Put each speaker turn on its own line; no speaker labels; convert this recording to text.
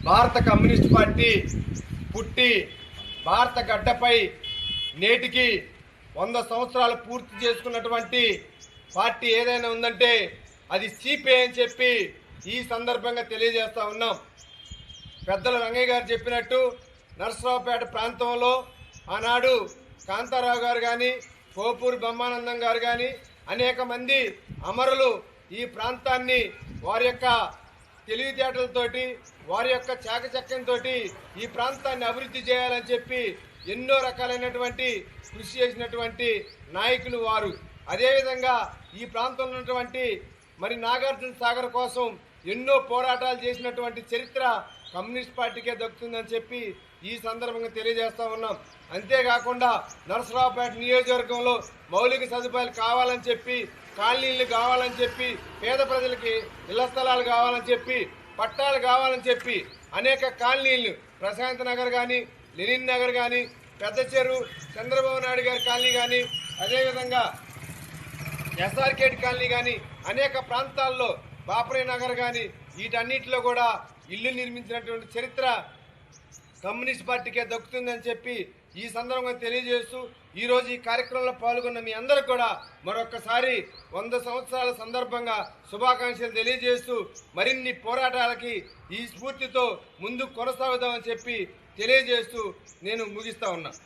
భారత communist party పుట్టి భారత గడ్డపై నేటికి 100 సంవత్సరాలు పూర్తి చేసుకున్నటువంటి పార్టీ ఏదైనా ఉందంటే అది సిపిఐ అని చెప్పి ఈ సందర్భంగా తెలియజేస్తా ఉన్నాం. పెద్దలు రంగయ్య గారు చెప్పినట్టు నరసరావుపేట ప్రాంతంలో ఆనాడు కాంతారావు గారు కానీ, పోపూరి బ్రహ్మానందం గారు కానీ అనేక మంది అమరులు ఈ ప్రాంతాన్ని వారి యొక్క తెలివితేటలతోటి, వారి యొక్క చాకచక్యంతో ఈ ప్రాంతాన్ని అభివృద్ధి చేయాలని చెప్పి ఎన్నో రకాలైనటువంటి కృషి చేసినటువంటి నాయకులు వారు. అదేవిధంగా ఈ ప్రాంతంలో ఉన్నటువంటి నాగార్జున సాగర్ కోసం ఎన్నో పోరాటాలు చేసినటువంటి చరిత్ర కమ్యూనిస్ట్ పార్టీకే దక్కుతుందని చెప్పి ఈ సందర్భంగా తెలియజేస్తా ఉన్నాం. అంతేకాకుండా నరసరావుపేట నియోజకవర్గంలో మౌలిక సదుపాయాలు కావాలని చెప్పి, కాలనీలు కావాలని చెప్పి, పేద ప్రజలకి ఇళ్ల స్థలాలు కావాలని చెప్పి, పట్టాలు కావాలని చెప్పి అనేక కాలనీలు ప్రశాంత్ నగర్ కానీ, లెనిన్ నగర్ కానీ, పెద్ద చెరువు, చంద్రబాబు నాయుడు గారి కాలనీ కానీ, అదేవిధంగా ఎస్ఆర్కేట్ కాలనీ కానీ అనేక ప్రాంతాల్లో బాపరే నగర్ కానీ వీటన్నిటిలో కూడా ఇల్లు నిర్మించినటువంటి చరిత్ర కమ్యూనిస్ట్ పార్టీకే దక్కుతుందని చెప్పి ఈ సందర్భంగా తెలియజేస్తూ ఈరోజు ఈ కార్యక్రమంలో పాల్గొన్న మీ అందరూ కూడా మరొక్కసారి 100 సంవత్సరాల సందర్భంగా శుభాకాంక్షలు తెలియజేస్తూ మరిన్ని పోరాటాలకి ఈ స్ఫూర్తితో ముందుకు కొనసాగుదామని చెప్పి తెలియజేస్తూ నేను ముగిస్తా ఉన్నా.